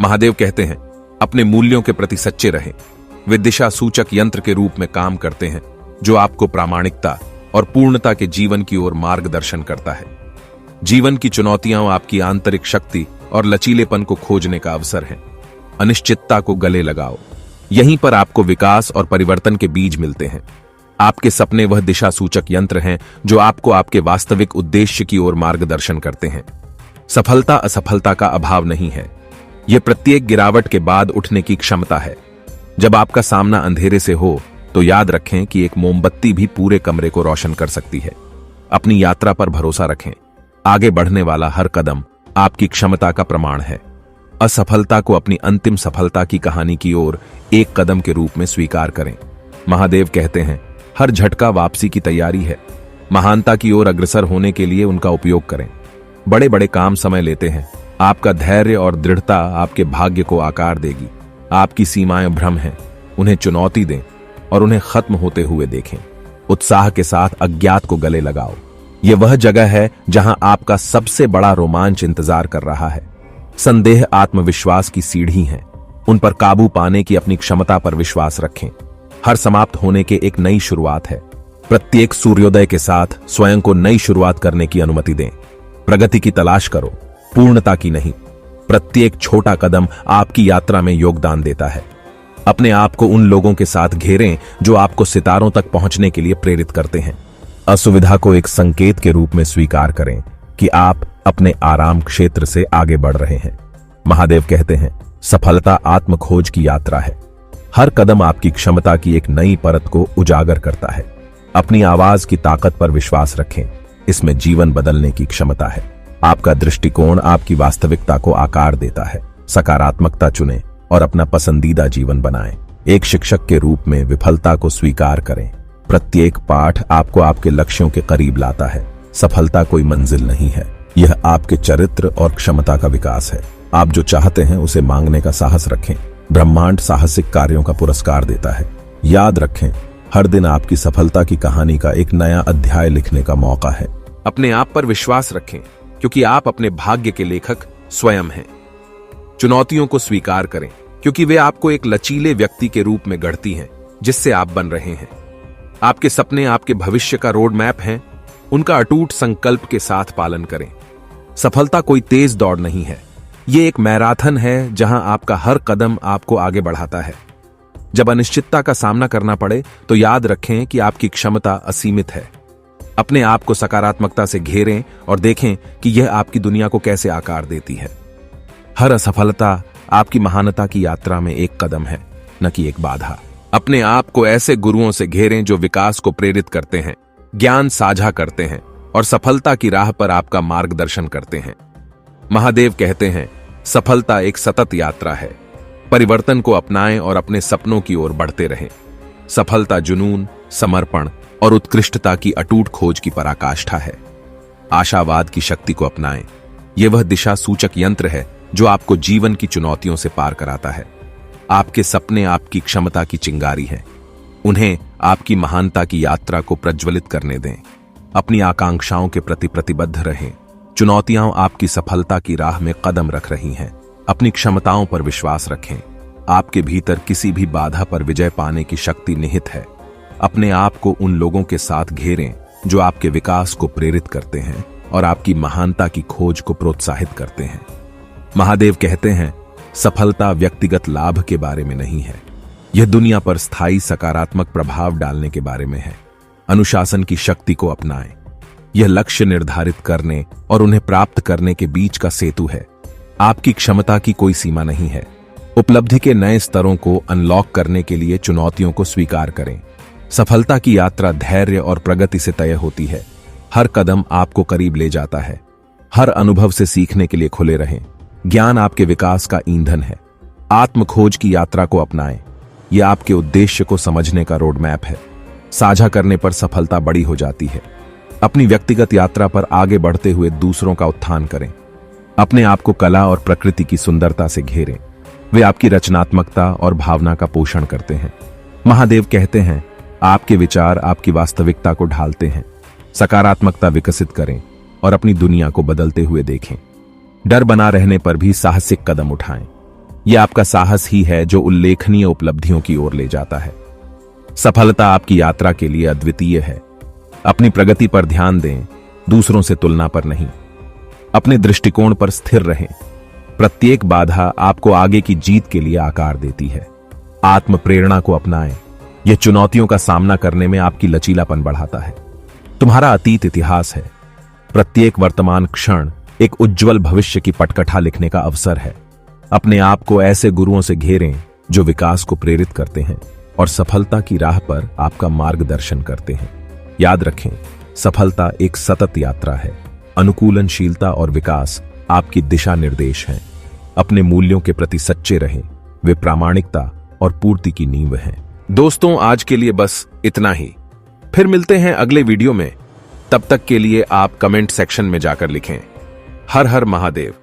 महादेव कहते हैं, अपने मूल्यों के प्रति सच्चे रहें। वे दिशा सूचक यंत्र के रूप में काम करते हैं जो आपको प्रामाणिकता और पूर्णता के जीवन की ओर मार्गदर्शन करता है। जीवन की चुनौतियां आपकी आंतरिक शक्ति और लचीलेपन को खोजने का अवसर है। अनिश्चितता को गले लगाओ। यहीं पर आपको विकास और परिवर्तन के बीज मिलते हैं। आपके सपने वह दिशा सूचक यंत्र हैं जो आपको आपके वास्तविक उद्देश्य की ओर मार्गदर्शन करते हैं। सफलता असफलता का अभाव नहीं है, यह प्रत्येक गिरावट के बाद उठने की क्षमता है। जब आपका सामना अंधेरे से हो तो याद रखें कि एक मोमबत्ती भी पूरे कमरे को रोशन कर सकती है। अपनी यात्रा पर भरोसा रखें। आगे बढ़ने वाला हर कदम आपकी क्षमता का प्रमाण है। असफलता को अपनी अंतिम सफलता की कहानी की ओर एक कदम के रूप में स्वीकार करें। महादेव कहते हैं, हर झटका वापसी की तैयारी है। महानता की ओर अग्रसर होने के लिए उनका उपयोग करें। बड़े बड़े काम समय लेते हैं। आपका धैर्य और दृढ़ता आपके भाग्य को आकार देगी। आपकी सीमाएं भ्रम हैं, उन्हें चुनौती दें और उन्हें खत्म होते हुए देखें। उत्साह के साथ अज्ञात को गले लगाओ। यह वह जगह है जहां आपका सबसे बड़ा रोमांच इंतजार कर रहा है। संदेह आत्मविश्वास की सीढ़ी है। उन पर काबू पाने की अपनी क्षमता पर विश्वास रखें। हर समाप्त होने के एक नई शुरुआत है। प्रत्येक सूर्योदय के साथ स्वयं को नई शुरुआत करने की अनुमति दें। प्रगति की तलाश करो, पूर्णता की नहीं। प्रत्येक छोटा कदम आपकी यात्रा में योगदान देता है। अपने आप को उन लोगों के साथ घेरें जो आपको सितारों तक पहुंचने के लिए प्रेरित करते हैं। असुविधा को एक संकेत के रूप में स्वीकार करें कि आप अपने आराम क्षेत्र से आगे बढ़ रहे हैं। महादेव कहते हैं, सफलता आत्म खोज की यात्रा है। हर कदम आपकी क्षमता की एक नई परत को उजागर करता है। अपनी आवाज की ताकत पर विश्वास रखें। इसमें जीवन बदलने की क्षमता है। आपका दृष्टिकोण आपकी वास्तविकता को आकार देता है। सकारात्मकता चुनें और अपना पसंदीदा जीवन बनाएं। एक शिक्षक के रूप में विफलता को स्वीकार करें। प्रत्येक पाठ आपको आपके लक्ष्यों के करीब लाता है। सफलता कोई मंजिल नहीं है, यह आपके चरित्र और क्षमता का विकास है। आप जो चाहते हैं उसे मांगने का साहस रखें। ब्रह्मांड साहसिक कार्यों का पुरस्कार देता है। याद रखें, हर दिन आपकी सफलता की कहानी का एक नया अध्याय लिखने का मौका है। अपने आप पर विश्वास रखें क्योंकि आप अपने भाग्य के लेखक स्वयं हैं। चुनौतियों को स्वीकार करें क्योंकि वे आपको एक लचीले व्यक्ति के रूप में गढ़ती हैं जिससे आप बन रहे हैं। आपके सपने आपके भविष्य का रोड मैप हैं। उनका अटूट संकल्प के साथ पालन करें। सफलता कोई तेज दौड़ नहीं है, ये एक मैराथन है जहां आपका हर कदम आपको आगे बढ़ाता है। जब अनिश्चितता का सामना करना पड़े तो याद रखें कि आपकी क्षमता असीमित है। अपने आप को सकारात्मकता से घेरें और देखें कि यह आपकी दुनिया को कैसे आकार देती है। हर असफलता आपकी महानता की यात्रा में एक कदम है, न कि एक बाधा। अपने आप को ऐसे गुरुओं से घेरें जो विकास को प्रेरित करते हैं, ज्ञान साझा करते हैं और सफलता की राह पर आपका मार्गदर्शन करते हैं। महादेव कहते हैं, सफलता एक सतत यात्रा है। परिवर्तन को अपनाएं और अपने सपनों की ओर बढ़ते रहें। सफलता जुनून, समर्पण और उत्कृष्टता की अटूट खोज की पराकाष्ठा है। आशावाद की शक्ति को अपनाएं। यह वह दिशा सूचक यंत्र है जो आपको जीवन की चुनौतियों से पार कराता है। आपके सपने आपकी क्षमता की चिंगारी हैं। उन्हें आपकी महानता की यात्रा को प्रज्वलित करने दें। अपनी आकांक्षाओं के प्रति प्रतिबद्ध रहें। चुनौतियां आपकी सफलता की राह में कदम रख रही हैं। अपनी क्षमताओं पर विश्वास रखें। आपके भीतर किसी भी बाधा पर विजय पाने की शक्ति निहित है। अपने आप को उन लोगों के साथ घेरें जो आपके विकास को प्रेरित करते हैं और आपकी महानता की खोज को प्रोत्साहित करते हैं। महादेव कहते हैं, सफलता व्यक्तिगत लाभ के बारे में नहीं है, यह दुनिया पर स्थायी सकारात्मक प्रभाव डालने के बारे में है। अनुशासन की शक्ति को अपनाएं। यह लक्ष्य निर्धारित करने और उन्हें प्राप्त करने के बीच का सेतु है। आपकी क्षमता की कोई सीमा नहीं है। उपलब्धि के नए स्तरों को अनलॉक करने के लिए चुनौतियों को स्वीकार करें। सफलता की यात्रा धैर्य और प्रगति से तय होती है। हर कदम आपको करीब ले जाता है। हर अनुभव से सीखने के लिए खुले रहें। ज्ञान आपके विकास का ईंधन है। आत्मखोज की यात्रा को अपनाएं। यह आपके उद्देश्य को समझने का रोड मैप है। साझा करने पर सफलता बड़ी हो जाती है। अपनी व्यक्तिगत यात्रा पर आगे बढ़ते हुए दूसरों का उत्थान करें। अपने आप को कला और प्रकृति की सुंदरता से घेरें। वे आपकी रचनात्मकता और भावना का पोषण करते हैं। महादेव कहते हैं, आपके विचार आपकी वास्तविकता को ढालते हैं। सकारात्मकता विकसित करें और अपनी दुनिया को बदलते हुए देखें। डर बना रहने पर भी साहसिक कदम उठाएं। यह आपका साहस ही है जो उल्लेखनीय उपलब्धियों की ओर ले जाता है। सफलता आपकी यात्रा के लिए अद्वितीय है। अपनी प्रगति पर ध्यान दें, दूसरों से तुलना पर नहीं। अपने दृष्टिकोण पर स्थिर रहें। प्रत्येक बाधा आपको आगे की जीत के लिए आकार देती है। आत्म प्रेरणा को अपनाएं। यह चुनौतियों का सामना करने में आपकी लचीलापन बढ़ाता है। तुम्हारा अतीत इतिहास है। प्रत्येक वर्तमान क्षण एक उज्जवल भविष्य की पटकथा लिखने का अवसर है। अपने आप को ऐसे गुरुओं से घेरें जो विकास को प्रेरित करते हैं और सफलता की राह पर आपका मार्गदर्शन करते हैं। याद रखें, सफलता एक सतत यात्रा है। अनुकूलनशीलता और विकास आपकी दिशा निर्देश हैं। अपने मूल्यों के प्रति सच्चे रहें। वे प्रामाणिकता और पूर्ति की नींव हैं। दोस्तों, आज के लिए बस इतना ही। फिर मिलते हैं अगले वीडियो में। तब तक के लिए आप कमेंट सेक्शन में जाकर लिखें, हर हर महादेव।